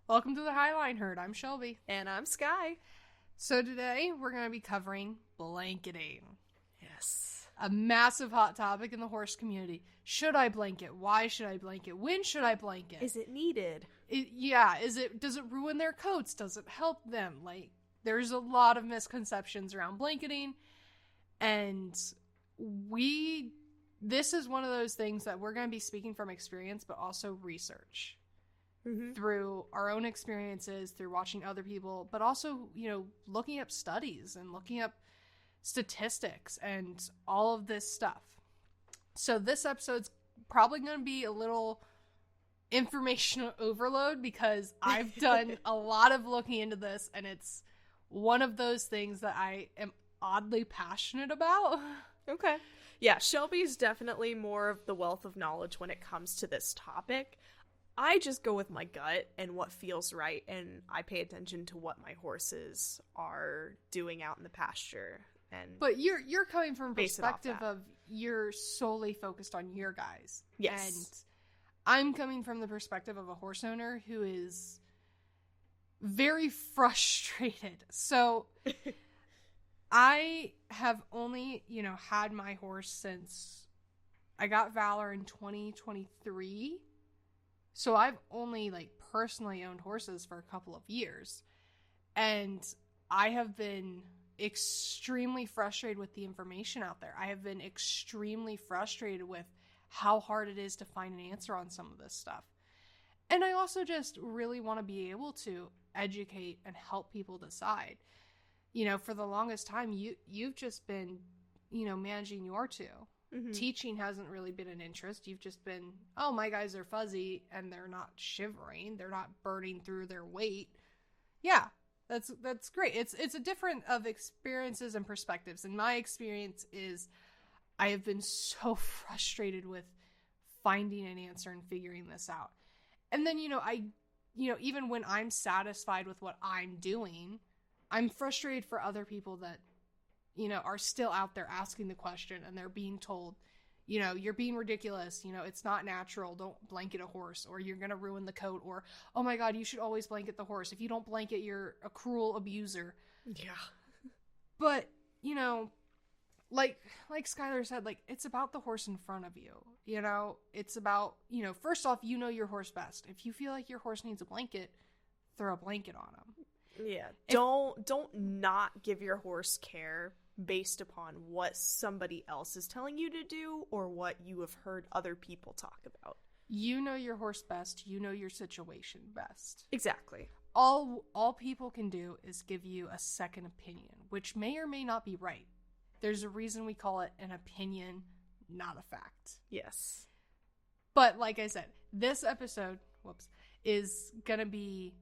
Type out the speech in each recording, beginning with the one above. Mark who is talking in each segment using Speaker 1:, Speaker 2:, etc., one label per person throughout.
Speaker 1: Welcome to the Highline Herd. I'm Shelby.
Speaker 2: And I'm Sky.
Speaker 1: So today we're going to be covering blanketing.
Speaker 2: Yes.
Speaker 1: A massive hot topic in the horse community. Should I blanket? Why should I blanket? When should I blanket?
Speaker 2: Is it needed?
Speaker 1: Does it ruin their coats? Does it help them? Like, there's a lot of misconceptions around blanketing. And this is one of those things that we're going to be speaking from experience, but also research. Through our own experiences, through watching other people, but also, looking up studies and looking up statistics and all of this stuff. So this episode's probably going to be a little informational overload because I've done a lot of looking into this, and it's one of those things that I am oddly passionate about.
Speaker 2: Okay. Yeah, Shelby's definitely more of the wealth of knowledge when it comes to this topic. I just go with my gut and what feels right, and I pay attention to what my horses are doing out in the pasture.
Speaker 1: But you're coming from a perspective of you're solely focused on your guys.
Speaker 2: Yes.
Speaker 1: And I'm coming from the perspective of a horse owner who is very frustrated. So I have only, had my horse since I got Valor in 2023. So I've only, personally owned horses for a couple of years. And I have been extremely frustrated with the information out there. I have been extremely frustrated with how hard it is to find an answer on some of this stuff. And I also just really want to be able to educate and help people decide. For the longest time, you've just been, managing your two. Mm-hmm. Teaching hasn't really been an interest. You've just been, oh, my guys are fuzzy and they're not shivering. They're not burning through their weight. Yeah, that's great. It's a different of experiences and perspectives. And my experience is I have been so frustrated with finding an answer and figuring this out. And then, even when I'm satisfied with what I'm doing, I'm frustrated for other people that are still out there asking the question and they're being told, you're being ridiculous. It's not natural. Don't blanket a horse or you're going to ruin the coat, or, oh my God, you should always blanket the horse. If you don't blanket, you're a cruel abuser.
Speaker 2: Yeah.
Speaker 1: But, like Skylar said, it's about the horse in front of you. It's about, first off, your horse best. If you feel like your horse needs a blanket, throw a blanket on him.
Speaker 2: Yeah. Don't not give your horse care based upon what somebody else is telling you to do or what you have heard other people talk about.
Speaker 1: You know your horse best. You know your situation best.
Speaker 2: Exactly.
Speaker 1: All people can do is give you a second opinion, which may or may not be right. There's a reason we call it an opinion, not a fact.
Speaker 2: Yes.
Speaker 1: But like I said, this episode, is going to be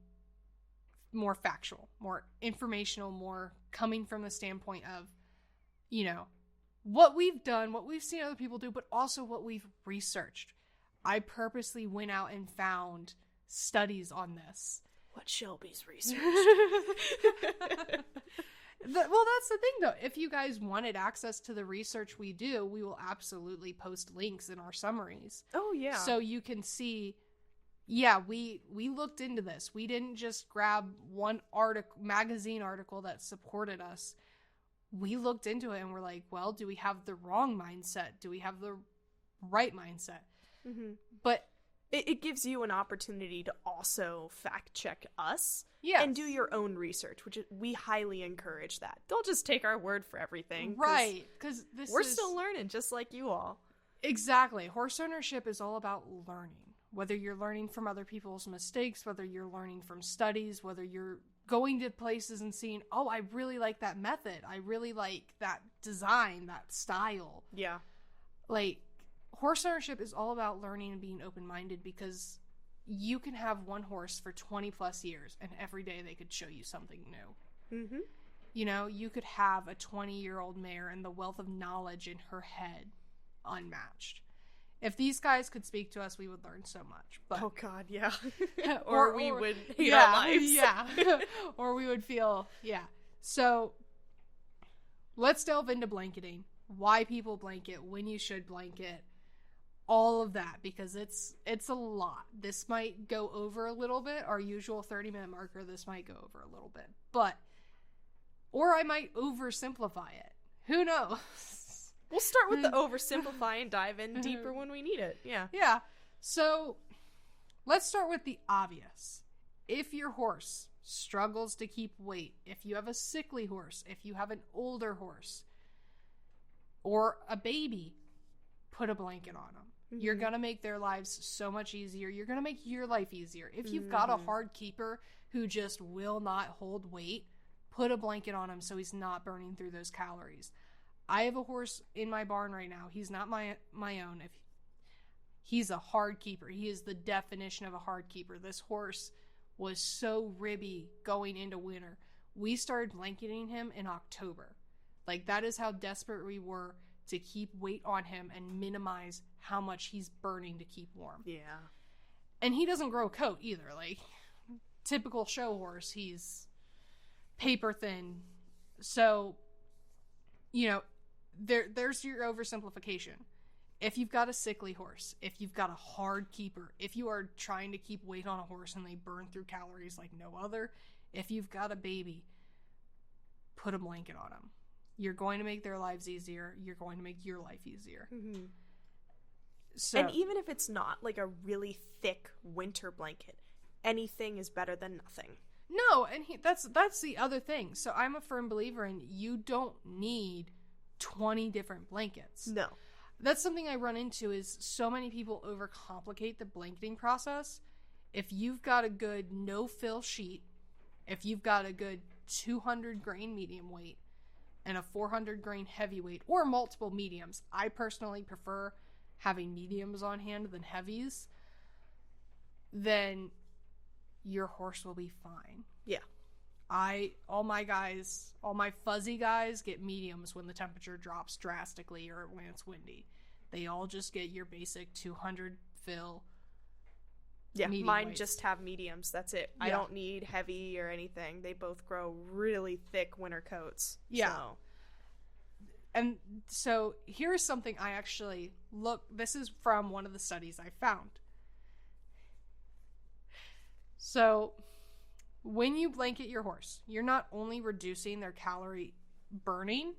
Speaker 1: more factual, more informational, more coming from the standpoint of, what we've done, what we've seen other people do, but also what we've researched. I purposely went out and found studies on this.
Speaker 2: What Shelby's researched.
Speaker 1: Well, that's the thing, though. If you guys wanted access to the research we do, we will absolutely post links in our summaries.
Speaker 2: Oh, yeah.
Speaker 1: So you can see, we looked into this. We didn't just grab one magazine article that supported us. We looked into it and we're like, well, do we have the wrong mindset? Do we have the right mindset?
Speaker 2: Mm-hmm.
Speaker 1: But
Speaker 2: it gives you an opportunity to also fact check us.
Speaker 1: Yes.
Speaker 2: And do your own research, which we highly encourage that. Don't just take our word for everything.
Speaker 1: Right. Because
Speaker 2: we're still learning just like you all.
Speaker 1: Exactly. Horse ownership is all about learning. Whether you're learning from other people's mistakes, whether you're learning from studies, whether you're going to places and seeing, oh, I really like that method. I really like that design, that style.
Speaker 2: Yeah.
Speaker 1: Horse ownership is all about learning and being open-minded, because you can have one horse for 20 plus years and every day they could show you something new. Mm-hmm. You could have a 20-year-old mare and the wealth of knowledge in her head unmatched. If these guys could speak to us, we would learn so much. But,
Speaker 2: oh God, yeah. or we would hate
Speaker 1: our
Speaker 2: lives.
Speaker 1: Yeah. Or we would feel, So, let's delve into blanketing. Why people blanket, when you should blanket, all of that, because it's a lot. This might go over a little bit. Our usual 30-minute marker, this might go over a little bit. Or I might oversimplify it. Who knows?
Speaker 2: We'll start with the oversimplify and dive in deeper when we need it. Yeah.
Speaker 1: Yeah. So let's start with the obvious. If your horse struggles to keep weight, if you have a sickly horse, if you have an older horse, or a baby, put a blanket on them. Mm-hmm. You're going to make their lives so much easier. You're going to make your life easier. If you've got a hard keeper who just will not hold weight, put a blanket on him so he's not burning through those calories. I have a horse in my barn right now. He's not my own. He's a hard keeper. He is the definition of a hard keeper. This horse was so ribby going into winter. We started blanketing him in October. Like, that is how desperate we were to keep weight on him and minimize how much he's burning to keep warm.
Speaker 2: Yeah.
Speaker 1: And he doesn't grow a coat either. Like, typical show horse, he's paper thin. So, you know, there's your oversimplification. If you've got a sickly horse, if you've got a hard keeper, if you are trying to keep weight on a horse and they burn through calories like no other, if you've got a baby, put a blanket on them. You're going to make their lives easier. You're going to make your life easier.
Speaker 2: Mm-hmm.
Speaker 1: So,
Speaker 2: and even if it's not like a really thick winter blanket, anything is better than nothing.
Speaker 1: No, and that's the other thing. So I'm a firm believer in you don't need 20 different blankets.
Speaker 2: No.
Speaker 1: That's something I run into is so many people overcomplicate the blanketing process. If you've got a good no-fill sheet, if you've got a good 200 grain medium weight and a 400 grain heavyweight, or multiple mediums, I personally prefer having mediums on hand than heavies, then your horse will be fine.
Speaker 2: Yeah.
Speaker 1: All my fuzzy guys get mediums when the temperature drops drastically or when it's windy. They all just get your basic 200 fill.
Speaker 2: Yeah, mine
Speaker 1: weights.
Speaker 2: just have mediums. That's it. Yeah. I don't need heavy or anything. They both grow really thick winter coats.
Speaker 1: Yeah.
Speaker 2: So.
Speaker 1: And so here's something I actually this is from one of the studies I found. So when you blanket your horse, you're not only reducing their calorie burning,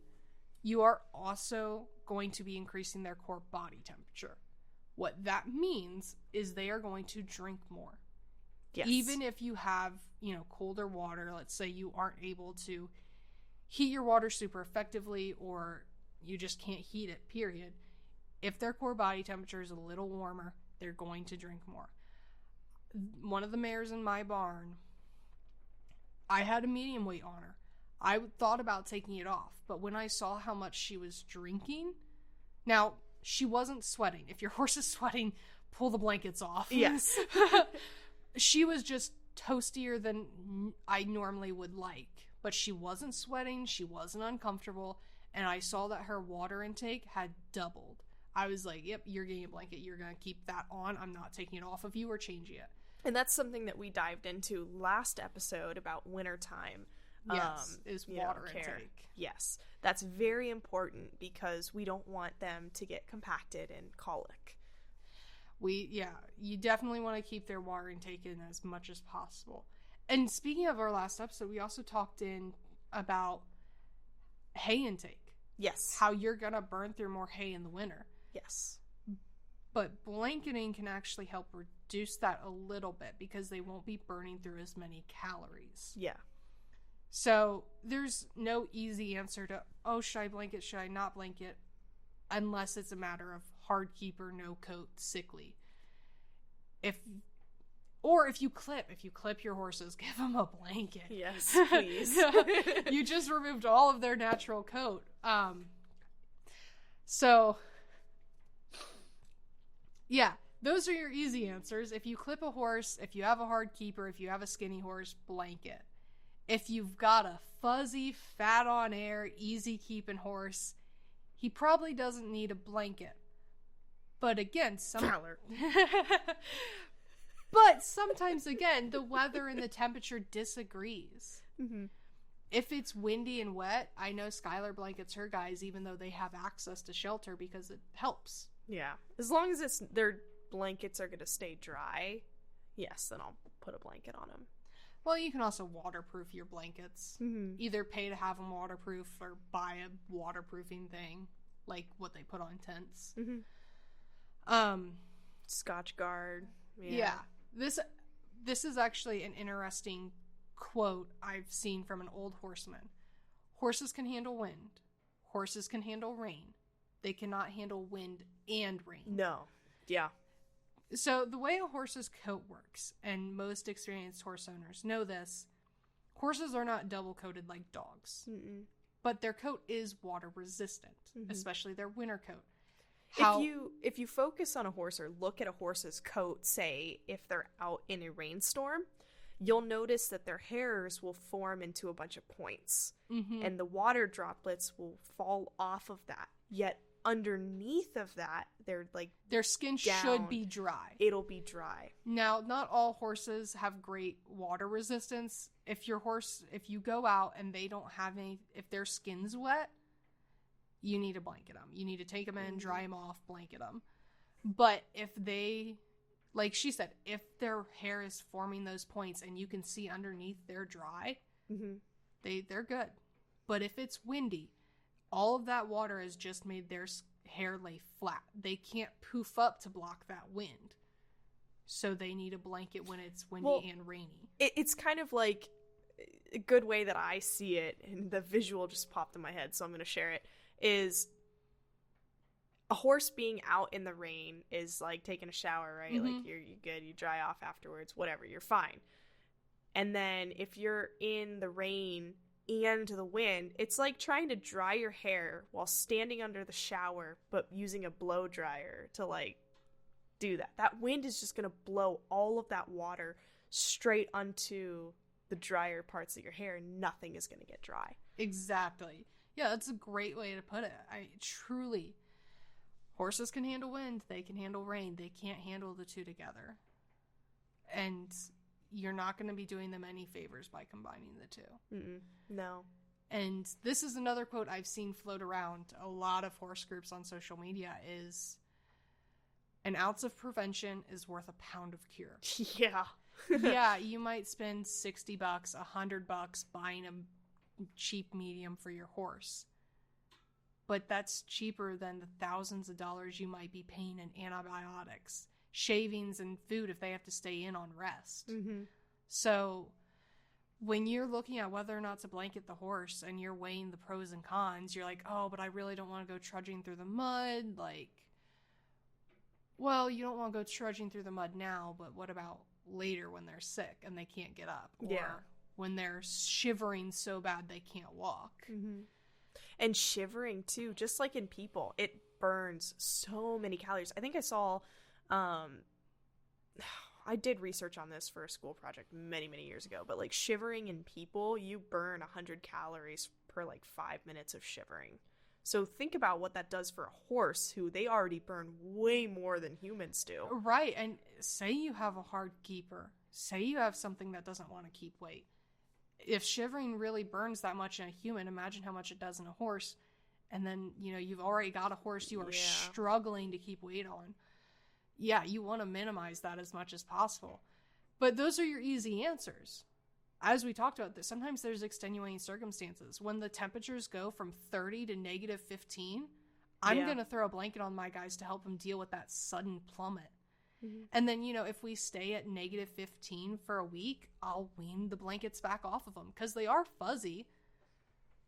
Speaker 1: you are also going to be increasing their core body temperature. What that means is they are going to drink more.
Speaker 2: Yes.
Speaker 1: Even if you have, colder water, let's say you aren't able to heat your water super effectively, or you just can't heat it, period. If their core body temperature is a little warmer, they're going to drink more. One of the mares in my barn, I had a medium weight on her. I thought about taking it off, but when I saw how much she was drinking, now, she wasn't sweating. If your horse is sweating, pull the blankets off.
Speaker 2: Yes.
Speaker 1: She was just toastier than I normally would like, but she wasn't sweating, she wasn't uncomfortable, and I saw that her water intake had doubled. I was like, yep, you're getting a blanket, you're going to keep that on, I'm not taking it off of you or changing it.
Speaker 2: And that's something that we dived into last episode about wintertime.
Speaker 1: Yes, is water intake.
Speaker 2: Yes, that's very important because we don't want them to get compacted and colic.
Speaker 1: You definitely want to keep their water intake in as much as possible. And speaking of our last episode, we also talked about hay intake.
Speaker 2: Yes.
Speaker 1: How you're going to burn through more hay in the winter.
Speaker 2: Yes.
Speaker 1: But blanketing can actually help reduce that a little bit because they won't be burning through as many calories.
Speaker 2: Yeah.
Speaker 1: So there's no easy answer to, should I blanket, should I not blanket, unless it's a matter of hard keeper, no coat, sickly. If you clip your horses, give them a blanket.
Speaker 2: Yes, please.
Speaker 1: You just removed all of their natural coat. So yeah, those are your easy answers. If you clip a horse, if you have a hard keeper, if you have a skinny horse, blanket. If you've got a fuzzy, fat on air, easy keeping horse, he probably doesn't need a blanket. But again, but sometimes again, the weather and the temperature disagrees.
Speaker 2: Mm-hmm.
Speaker 1: If it's windy and wet, I know Skylar blankets her guys even though they have access to shelter because it helps.
Speaker 2: Yeah. As long as their blankets are going to stay dry, yes, then I'll put a blanket on them.
Speaker 1: Well, you can also waterproof your blankets.
Speaker 2: Mm-hmm.
Speaker 1: Either pay to have them waterproof or buy a waterproofing thing, like what they put on tents.
Speaker 2: Mm-hmm. Scotch guard.
Speaker 1: Yeah. This is actually an interesting quote I've seen from an old horseman. Horses can handle wind. Horses can handle rain. They cannot handle wind and rain.
Speaker 2: No. Yeah.
Speaker 1: So the way a horse's coat works, and most experienced horse owners know this, horses are not double coated like dogs.
Speaker 2: Mm-mm.
Speaker 1: But their coat is water resistant, especially their winter coat.
Speaker 2: If you focus on a horse or look at a horse's coat, say if they're out in a rainstorm, you'll notice that their hairs will form into a bunch of points, and the water droplets will fall off of that. Yet underneath of that, their skin
Speaker 1: should be dry.
Speaker 2: It'll be dry.
Speaker 1: Now, not all horses have great water resistance. If you go out and they don't have any, if their skin's wet, you need to blanket them. You need to take them in, dry them off, blanket them. But if they, like she said, if their hair is forming those points and you can see underneath they're dry, they're good. But if it's windy, all of that water has just made their hair lay flat. They can't poof up to block that wind. So they need a blanket when it's windy and rainy.
Speaker 2: It's kind of like a good way that I see it, and the visual just popped in my head, so I'm going to share it, is a horse being out in the rain is like taking a shower, right? Like you're good, you dry off afterwards, whatever, you're fine. And then if you're in the rain and the wind, it's like trying to dry your hair while standing under the shower, but using a blow dryer to like do that. That wind is just going to blow all of that water straight onto the drier parts of your hair, and nothing is going to get dry.
Speaker 1: Exactly. Yeah, that's a great way to put it. Truly, horses can handle wind, they can handle rain, they can't handle the two together. And you're not going to be doing them any favors by combining the two.
Speaker 2: No.
Speaker 1: And this is another quote I've seen float around a lot of horse groups on social media is, an ounce of prevention is worth a pound of cure.
Speaker 2: Yeah.
Speaker 1: Yeah, you might spend $60, $100 buying a cheap medium for your horse. But that's cheaper than the thousands of dollars you might be paying in antibiotics, shavings, and food if they have to stay in on rest. So when you're looking at whether or not to blanket the horse and you're weighing the pros and cons, you're like, oh, but I really don't want to go trudging through the mud. Like, well, you don't want to go trudging through the mud now, but what about later when they're sick and they can't get up? Or when they're shivering so bad they can't walk.
Speaker 2: And shivering too, just like in people, it burns so many calories. I think I saw, I did research on this for a school project many, many years ago, but like shivering in people, you burn 100 calories per like 5 minutes of shivering. So think about what that does for a horse, who they already burn way more than humans do.
Speaker 1: Right, and say you have a hard keeper. Say you have something that doesn't want to keep weight. If shivering really burns that much in a human, imagine how much it does in a horse. And then, you've already got a horse you are struggling to keep weight on. Yeah, you want to minimize that as much as possible. But those are your easy answers. As we talked about this, sometimes there's extenuating circumstances. When the temperatures go from 30 to negative 15, I'm going to throw a blanket on my guys to help them deal with that sudden plummet. And then, if we stay at negative 15 for a week, I'll wean the blankets back off of them because they are fuzzy.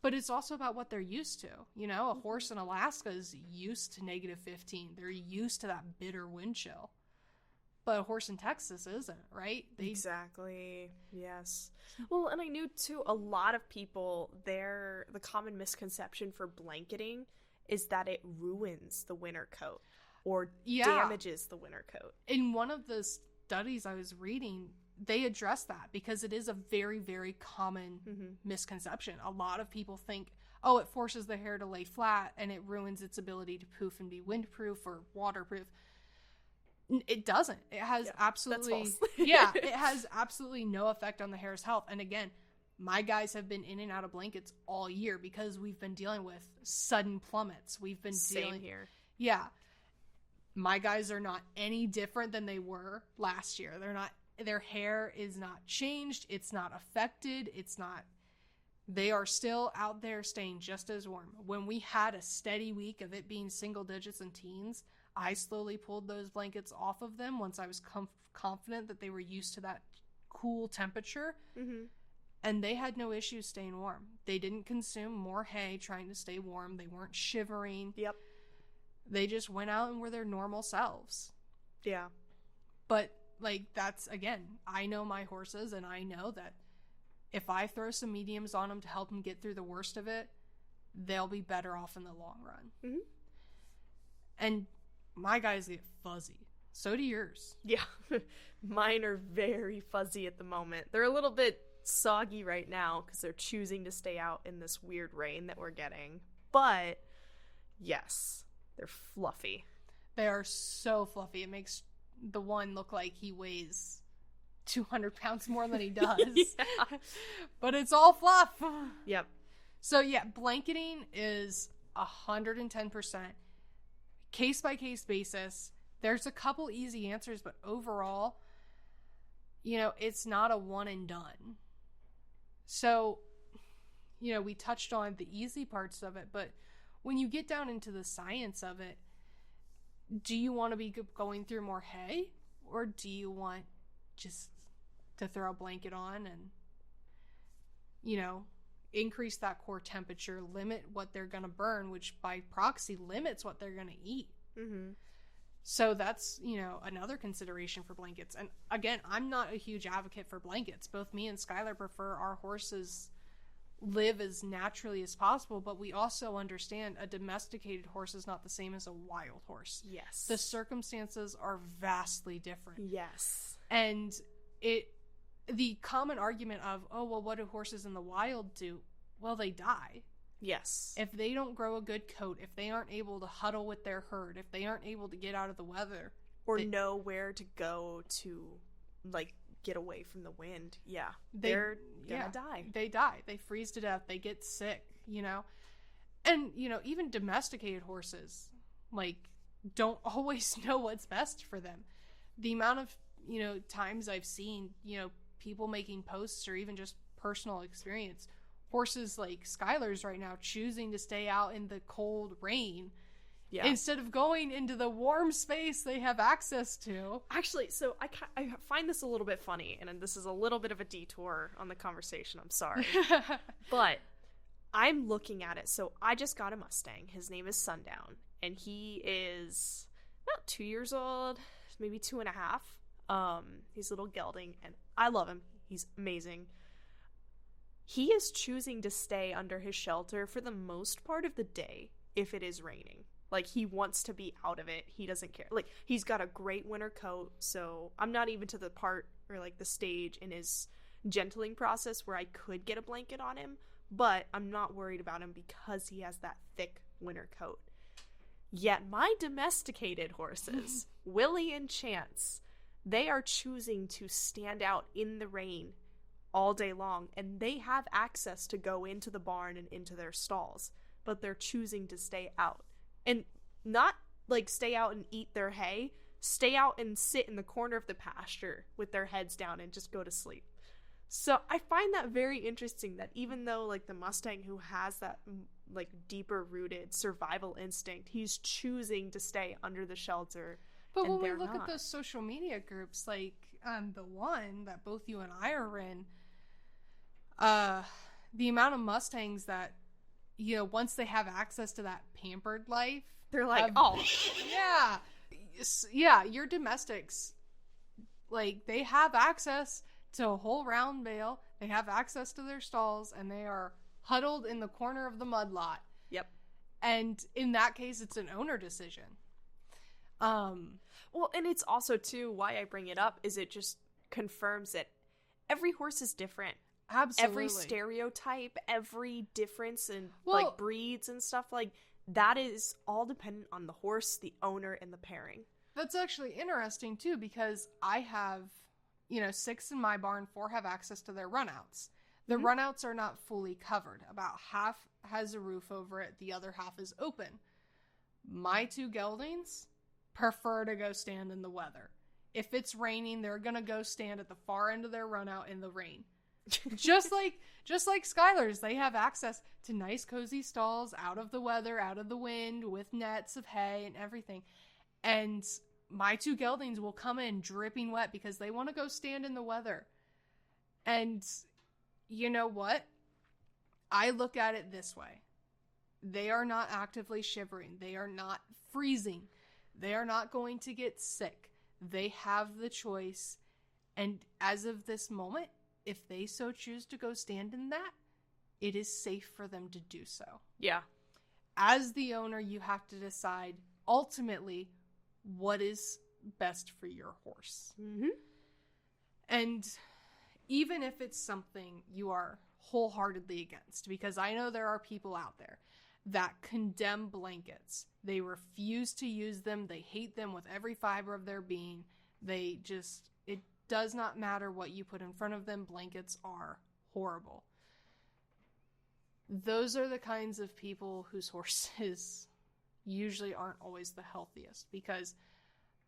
Speaker 1: But it's also about what they're used to. A horse in Alaska is used to negative 15. They're used to that bitter wind chill. But a horse in Texas isn't, right?
Speaker 2: Exactly. Yes. Well, and I knew too, a lot of people, the common misconception for blanketing is that it ruins the winter coat or damages the winter coat.
Speaker 1: In one of the studies I was reading, they address that because it is a very, very common misconception. A lot of people think, oh, it forces the hair to lay flat and it ruins its ability to poof and be windproof or waterproof. It doesn't. It has absolutely
Speaker 2: that's false.
Speaker 1: It has absolutely no effect on the hair's health. And again, my guys have been in and out of blankets all year because we've been dealing with sudden plummets. We've been
Speaker 2: Same here.
Speaker 1: Yeah. My guys are not any different than they were last year. Their hair is not changed. It's not affected. They are still out there staying just as warm. When we had a steady week of it being single digits and teens, I slowly pulled those blankets off of them once I was confident that they were used to that cool temperature.
Speaker 2: Mm-hmm.
Speaker 1: And they had no issues staying warm. They didn't consume more hay trying to stay warm. They weren't shivering.
Speaker 2: Yep.
Speaker 1: They just went out and were their normal selves.
Speaker 2: Yeah.
Speaker 1: But, like, that's, again, I know my horses, and I know that if I throw some mediums on them to help them get through the worst of it, they'll be better off in the long run.
Speaker 2: Mm-hmm.
Speaker 1: And my guys get fuzzy. So do yours.
Speaker 2: Yeah. Mine are very fuzzy at the moment. They're a little bit soggy right now because they're choosing to stay out in this weird rain that we're getting. But, yes, they're fluffy.
Speaker 1: They are so fluffy. It makes the one look like he weighs 200 pounds more than he does.
Speaker 2: Yeah.
Speaker 1: But it's all fluff.
Speaker 2: Yep.
Speaker 1: So, yeah, blanketing is 110%. Case-by-case basis. There's a couple easy answers, but overall, it's not a one and done. So, we touched on the easy parts of it, but when you get down into the science of it, do you want to be going through more hay, or do you want just to throw a blanket on and, increase that core temperature, limit what they're going to burn, which by proxy limits what they're going to eat.
Speaker 2: Mm-hmm.
Speaker 1: So that's, another consideration for blankets. And again, I'm not a huge advocate for blankets. Both me and Skylar prefer our horses live as naturally as possible, but we also understand a domesticated horse is not the same as a wild horse.
Speaker 2: Yes.
Speaker 1: The circumstances are vastly different.
Speaker 2: Yes.
Speaker 1: And the common argument of, oh, well, what do horses in the wild do? Well, they die.
Speaker 2: Yes.
Speaker 1: If they don't grow a good coat, if they aren't able to huddle with their herd, if they aren't able to get out of the weather.
Speaker 2: Or know where to go to, get away from the wind. Yeah. They're gonna die.
Speaker 1: They die. They freeze to death. They get sick, And, even domesticated horses, don't always know what's best for them. The amount of, times I've seen, people making posts or even just personal experience, horses like Skylar's right now choosing to stay out in the cold rain instead of going into the warm space they have access to.
Speaker 2: Actually, so I find this a little bit funny, and this is a little bit of a detour on the conversation, I'm sorry. But I'm looking at it. So I just got a Mustang. His name is Sundown, and he is about 2 years old, maybe 2.5. He's a little gelding, and I love him. He's amazing. He is choosing to stay under his shelter for the most part of the day if it is raining. He wants to be out of it. He doesn't care. He's got a great winter coat, so I'm not even to the part or, the stage in his gentling process where I could get a blanket on him, but I'm not worried about him because he has that thick winter coat. Yet my domesticated horses, Willie and Chance, they are choosing to stand out in the rain all day long, and they have access to go into the barn and into their stalls, but they're choosing to stay out. And not, stay out and eat their hay, stay out and sit in the corner of the pasture with their heads down and just go to sleep. So I find that very interesting that even though, the Mustang who has that, deeper-rooted survival instinct, he's choosing to stay under the shelter.
Speaker 1: But when we look at those social media groups, the one that both you and I are in, the amount of Mustangs that, once they have access to that pampered life,
Speaker 2: they're oh,
Speaker 1: yeah, your domestics, they have access to a whole round bale, they have access to their stalls, and they are huddled in the corner of the mud lot.
Speaker 2: Yep.
Speaker 1: And in that case, it's an owner decision.
Speaker 2: Well, and it's also, too, why I bring it up is it just confirms that every horse is different.
Speaker 1: Absolutely.
Speaker 2: Every stereotype, every difference in, breeds and stuff, that is all dependent on the horse, the owner, and the pairing.
Speaker 1: That's actually interesting, too, because I have, 6 in my barn, 4 have access to their runouts. The runouts are not fully covered. About half has a roof over it, the other half is open. My 2 geldings, prefer to go stand in the weather. If it's raining, they're going to go stand at the far end of their run out in the rain. just like Skylar's, they have access to nice cozy stalls out of the weather, out of the wind, with nets of hay and everything. And my 2 geldings will come in dripping wet because they want to go stand in the weather. And you know what? I look at it this way. They are not actively shivering. They are not freezing. They are not going to get sick. They have the choice. And as of this moment, if they so choose to go stand in that, it is safe for them to do so.
Speaker 2: Yeah.
Speaker 1: As the owner, you have to decide ultimately what is best for your horse.
Speaker 2: Mm-hmm.
Speaker 1: And even if it's something you are wholeheartedly against, because I know there are people out there that condemn blankets. They refuse to use them. They hate them with every fiber of their being. It does not matter what you put in front of them. Blankets are horrible. Those are the kinds of people whose horses usually aren't always the healthiest, because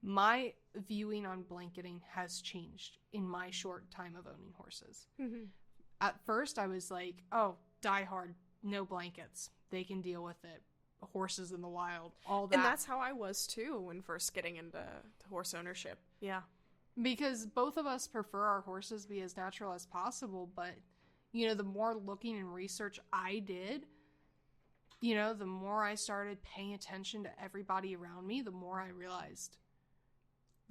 Speaker 1: my viewing on blanketing has changed in my short time of owning horses.
Speaker 2: Mm-hmm.
Speaker 1: At first, I was like, oh, die hard, no blankets. They can deal with it. Horses in the wild, all that.
Speaker 2: And that's how I was too when first getting into horse ownership. Yeah.
Speaker 1: Because both of us prefer our horses be as natural as possible, but, the more looking and research I did, the more I started paying attention to everybody around me, the more I realized.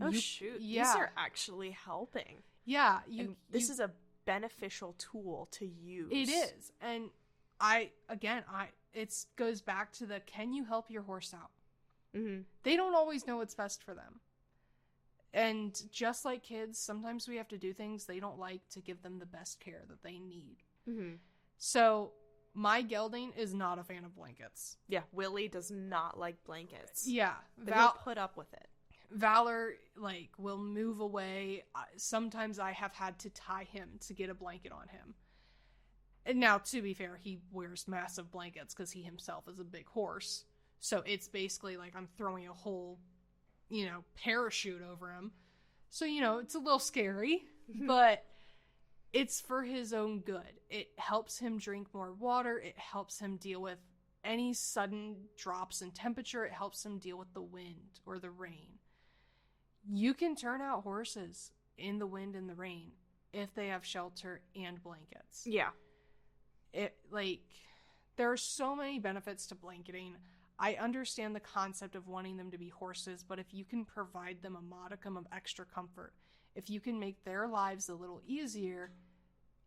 Speaker 2: Oh, shoot.
Speaker 1: Yeah.
Speaker 2: These are actually helping.
Speaker 1: Yeah.
Speaker 2: This is a beneficial tool to use.
Speaker 1: It is. And it goes back to can you help your horse out?
Speaker 2: Mm-hmm.
Speaker 1: They don't always know what's best for them. And just like kids, sometimes we have to do things they don't like to give them the best care that they need.
Speaker 2: Mm-hmm.
Speaker 1: So my gelding is not a fan of blankets.
Speaker 2: Yeah, Willie does not like blankets.
Speaker 1: Yeah.
Speaker 2: But he'll put up with it.
Speaker 1: Valor, will move away. Sometimes I have had to tie him to get a blanket on him. And now, to be fair, he wears massive blankets because he himself is a big horse. So it's basically like I'm throwing a whole, parachute over him. So, it's a little scary, but it's for his own good. It helps him drink more water. It helps him deal with any sudden drops in temperature. It helps him deal with the wind or the rain. You can turn out horses in the wind and the rain if they have shelter and blankets.
Speaker 2: Yeah.
Speaker 1: There are so many benefits to blanketing. I understand the concept of wanting them to be horses, but if you can provide them a modicum of extra comfort, if you can make their lives a little easier,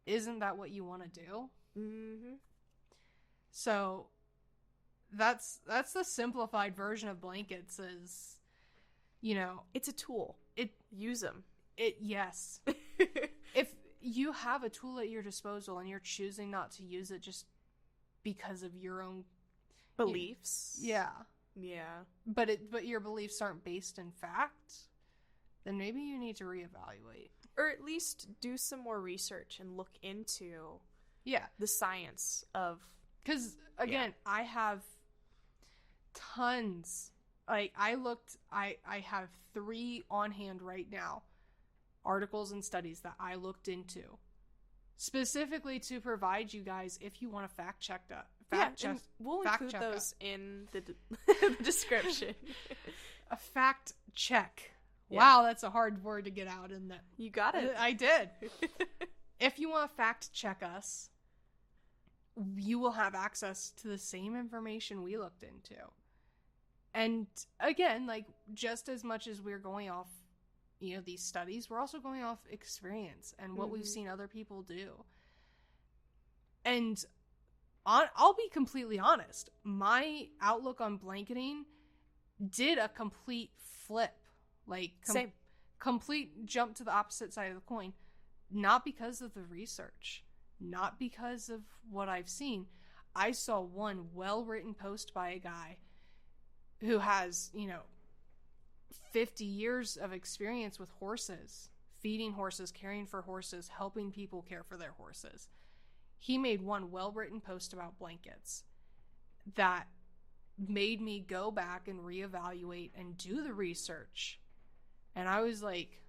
Speaker 1: isn't that what you want to do?
Speaker 2: Mm-hmm.
Speaker 1: So that's the simplified version of blankets is,
Speaker 2: it's a tool. Use them.
Speaker 1: Yes. If you have a tool at your disposal and you're choosing not to use it just because of your own
Speaker 2: beliefs.
Speaker 1: Yeah. But your beliefs aren't based in fact, then maybe you need to reevaluate.
Speaker 2: Or at least do some more research and look into the science of...
Speaker 1: Because, again, I have tons. I have 3 on hand right now, articles and studies that I looked into specifically to provide you guys if you want to fact check.
Speaker 2: We'll include those in the description.
Speaker 1: A fact check.
Speaker 2: Yeah.
Speaker 1: Wow, that's a hard word to get out, isn't it?
Speaker 2: You got it.
Speaker 1: I did. If you want to fact check us, you will have access to the same information we looked into. And again, just as much as we're going off, these studies, we're also going off experience and what we've seen other people do. And I'll be completely honest. My outlook on blanketing did a complete flip.
Speaker 2: Same.
Speaker 1: Complete jump to the opposite side of the coin. Not because of the research. Not because of what I've seen. I saw one well-written post by a guy who has, 50 years of experience with horses, feeding horses, caring for horses, helping people care for their horses. He made one well-written post about blankets that made me go back and reevaluate and do the research. And I was like,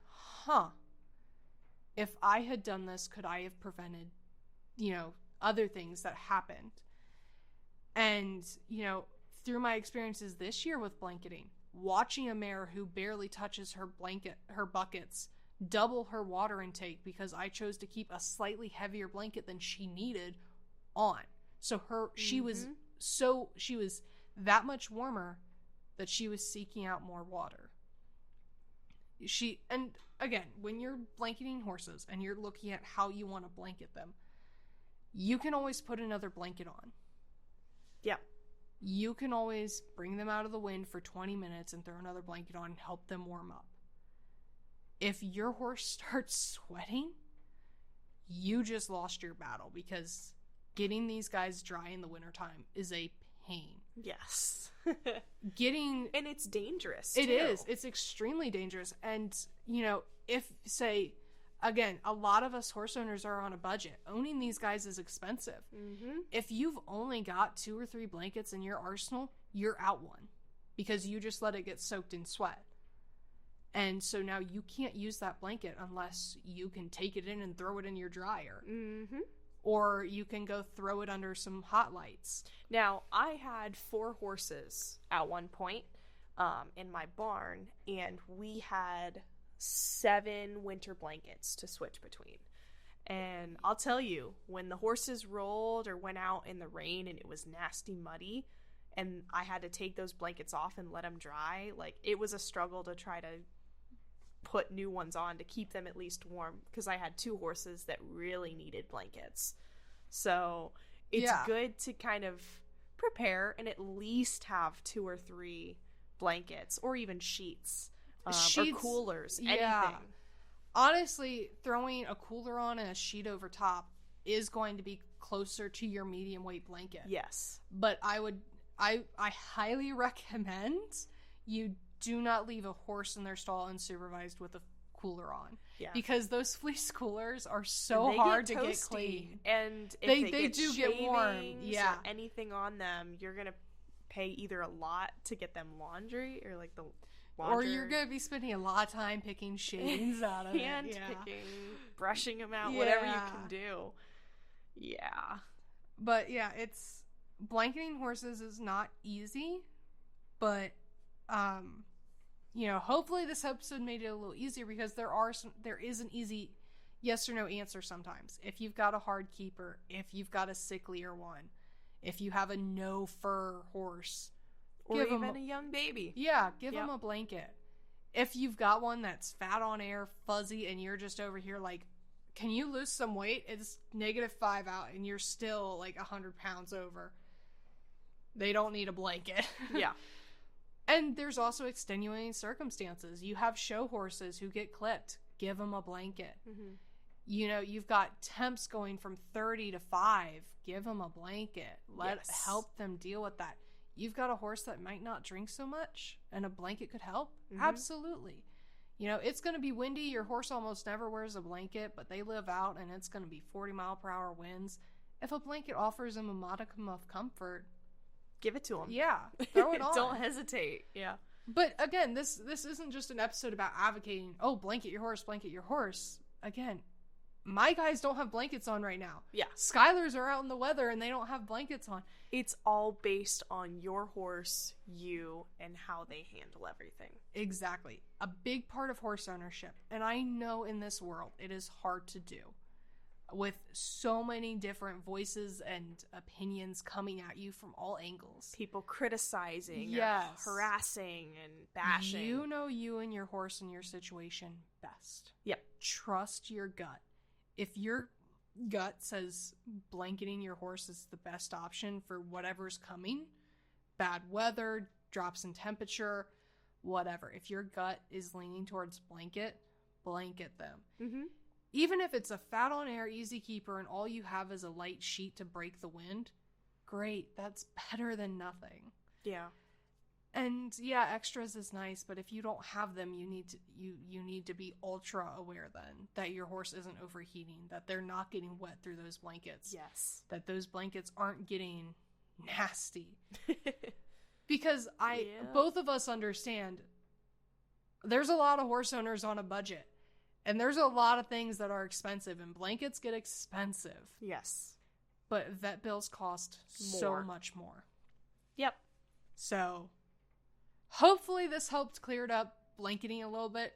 Speaker 1: if I had done this, could I have prevented, other things that happened? And, through my experiences this year with blanketing, watching a mare who barely touches her buckets, double her water intake because I chose to keep a slightly heavier blanket than she needed on. So she was that much warmer that she was seeking out more water. And again, when you're blanketing horses and you're looking at how you want to blanket them, you can always put another blanket on.
Speaker 2: Yeah.
Speaker 1: You can always bring them out of the wind for 20 minutes and throw another blanket on and help them warm up. If your horse starts sweating, you just lost your battle, because getting these guys dry in the wintertime is a pain.
Speaker 2: Yes. And it's dangerous,
Speaker 1: It is. It's extremely dangerous. And, if, say, again, a lot of us horse owners are on a budget. Owning these guys is expensive.
Speaker 2: Mm-hmm.
Speaker 1: If you've only got 2 or 3 blankets in your arsenal, you're out one because you just let it get soaked in sweat. And so now you can't use that blanket unless you can take it in and throw it in your dryer.
Speaker 2: Mm-hmm.
Speaker 1: Or you can go throw it under some hot lights.
Speaker 2: Now, I had 4 horses at one point in my barn, and we had 7 winter blankets to switch between. And I'll tell you, when the horses rolled or went out in the rain and it was nasty muddy, and I had to take those blankets off and let them dry, like, it was a struggle to try to put new ones on to keep them at least warm, because I had 2 horses that really needed blankets. So it's good to kind of prepare and at least have 2 or 3 blankets, or even sheets, or coolers, anything.
Speaker 1: Honestly, throwing a cooler on and a sheet over top is going to be closer to your medium weight blanket.
Speaker 2: Yes.
Speaker 1: But I highly recommend you do not leave a horse in their stall unsupervised with a cooler on.
Speaker 2: Yeah.
Speaker 1: Because those fleece coolers are so hard to get clean.
Speaker 2: And if they
Speaker 1: do get warm. Yeah.
Speaker 2: Or anything on them, you're going to pay either a lot to get them laundry, or like the laundry.
Speaker 1: Or you're going to be spending a lot of time picking shavings out of
Speaker 2: hand picking, brushing them out, whatever you can do. Yeah.
Speaker 1: But yeah, blanketing horses is not easy, but hopefully this episode made it a little easier, because there is an easy yes or no answer sometimes. If you've got a hard keeper, if you've got a sicklier one, if you have a no fur horse,
Speaker 2: or even a young baby.
Speaker 1: Yeah, give them a blanket. If you've got one that's fat on air, fuzzy, and you're just over here like, can you lose some weight? It's -5 out and you're still like 100 pounds over. They don't need a blanket.
Speaker 2: Yeah.
Speaker 1: And there's also extenuating circumstances. You have show horses who get clipped. Give them a blanket.
Speaker 2: Mm-hmm.
Speaker 1: You've got temps going from 30 to 5. Give them a blanket. Help them deal with that. You've got a horse that might not drink so much, and a blanket could help. Mm-hmm. Absolutely. It's going to be windy. Your horse almost never wears a blanket, but they live out, and it's going to be 40-mile-per-hour winds. If a blanket offers them a modicum of comfort,
Speaker 2: give it to them.
Speaker 1: Yeah, throw it on.
Speaker 2: Don't hesitate. Yeah.
Speaker 1: But again, this isn't just an episode about advocating, blanket your horse, blanket your horse. Again, my guys don't have blankets on right now.
Speaker 2: Yeah.
Speaker 1: Skylers are out in the weather and they don't have blankets on.
Speaker 2: It's all based on your horse, you, and how they handle everything.
Speaker 1: Exactly. A big part of horse ownership, and I know in this world it is hard to do, with so many different voices and opinions coming at you from all angles.
Speaker 2: People criticizing,
Speaker 1: or
Speaker 2: harassing, and bashing.
Speaker 1: You know you and your horse and your situation best.
Speaker 2: Yep.
Speaker 1: Trust your gut. If your gut says blanketing your horse is the best option for whatever's coming, bad weather, drops in temperature, whatever. If your gut is leaning towards blanket them.
Speaker 2: Mm-hmm.
Speaker 1: Even if it's a fat on air easy keeper and all you have is a light sheet to break the wind, great. That's better than nothing.
Speaker 2: Yeah.
Speaker 1: And yeah, extras is nice, but if you don't have them, you need to be ultra aware then that your horse isn't overheating, that they're not getting wet through those blankets.
Speaker 2: Yes.
Speaker 1: That those blankets aren't getting nasty. Because both of us understand there's a lot of horse owners on a budget. And there's a lot of things that are expensive, and blankets get expensive.
Speaker 2: Yes.
Speaker 1: But vet bills cost so much more.
Speaker 2: Yep.
Speaker 1: So, hopefully this helped clear it up blanketing a little bit.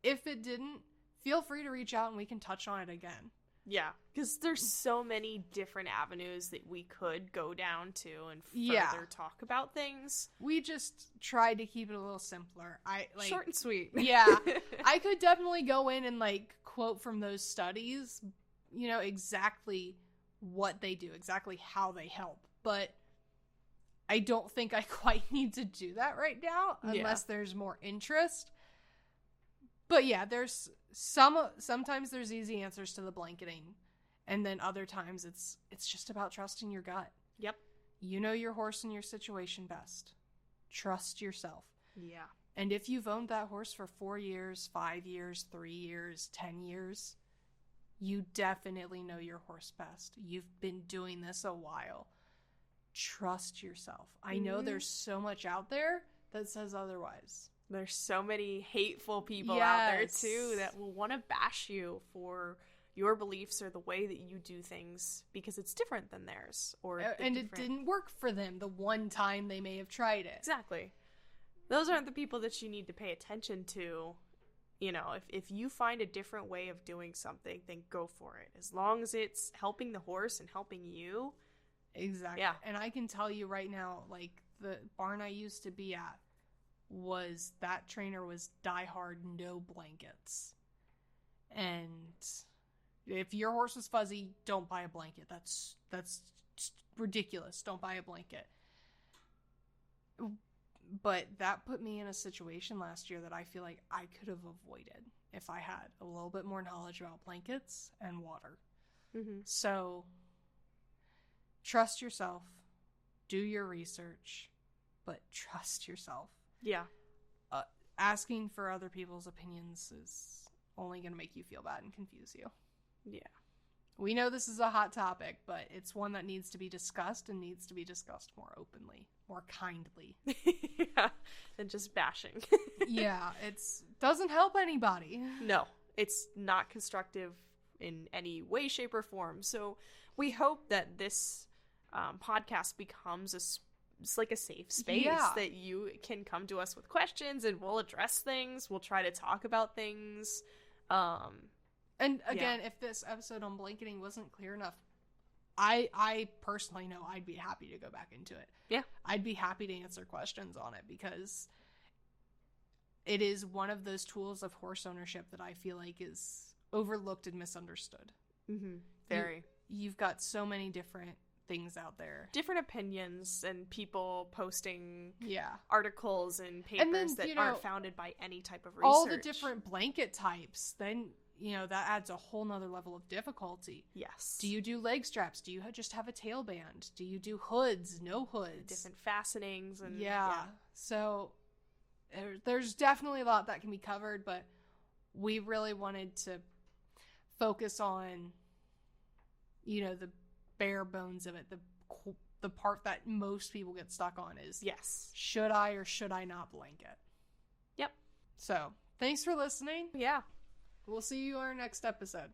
Speaker 1: If it didn't, feel free to reach out and we can touch on it again.
Speaker 2: Yeah, because there's so many different avenues that we could go down to and further talk about things.
Speaker 1: We just tried to keep it a little simpler.
Speaker 2: Short and sweet.
Speaker 1: Yeah. I could definitely go in and quote from those studies, exactly what they do, exactly how they help. But I don't think I quite need to do that right now unless there's more interest. But yeah, there's sometimes there's easy answers to the blanketing, and then other times it's just about trusting your gut.
Speaker 2: Yep.
Speaker 1: You know your horse and your situation best. Trust yourself.
Speaker 2: Yeah.
Speaker 1: And if you've owned that horse for 4 years, 5 years, 3 years, 10 years, you definitely know your horse best. You've been doing this a while. Trust yourself. I know there's so much out there that says otherwise.
Speaker 2: There's so many hateful people out there, too, that will want to bash you for your beliefs or the way that you do things because it's different than theirs.
Speaker 1: It didn't work for them the one time they may have tried it.
Speaker 2: Exactly. Those aren't the people that you need to pay attention to. If you find a different way of doing something, then go for it. As long as it's helping the horse and helping you.
Speaker 1: Exactly. Yeah. And I can tell you right now, the barn I used to be at, that trainer was diehard no blankets. And if your horse was fuzzy, don't buy a blanket. That's ridiculous. Don't buy a blanket. But that put me in a situation last year that I feel like I could have avoided if I had a little bit more knowledge about blankets and water. Mm-hmm. So trust yourself, do your research, but trust yourself.
Speaker 2: Yeah.
Speaker 1: Asking for other people's opinions is only going to make you feel bad and confuse you.
Speaker 2: Yeah.
Speaker 1: We know this is a hot topic, but it's one that needs to be discussed and needs to be discussed more openly, more kindly.
Speaker 2: Yeah, than just bashing.
Speaker 1: Yeah, it doesn't help anybody.
Speaker 2: No, it's not constructive in any way, shape, or form. So we hope that this podcast becomes it's like a safe space that you can come to us with questions and we'll address things. We'll try to talk about things.
Speaker 1: And again, if this episode on blanketing wasn't clear enough, I personally know I'd be happy to go back into it.
Speaker 2: Yeah.
Speaker 1: I'd be happy to answer questions on it because it is one of those tools of horse ownership that I feel like is overlooked and misunderstood.
Speaker 2: Mm-hmm. Very.
Speaker 1: You've got so many different things out there.
Speaker 2: Different opinions and people posting articles and papers and then, that aren't founded by any type of research.
Speaker 1: All the different blanket types, then, that adds a whole nother level of difficulty.
Speaker 2: Yes.
Speaker 1: Do you do leg straps? Do you just have a tailband? Do you do hoods? No hoods?
Speaker 2: Different fastenings. And
Speaker 1: So there's definitely a lot that can be covered, but we really wanted to focus on, the bare bones of it, the part that most people get stuck on is should I or should I not blanket?
Speaker 2: Yep.
Speaker 1: So thanks for listening.
Speaker 2: Yeah.
Speaker 1: We'll see you on our next episode.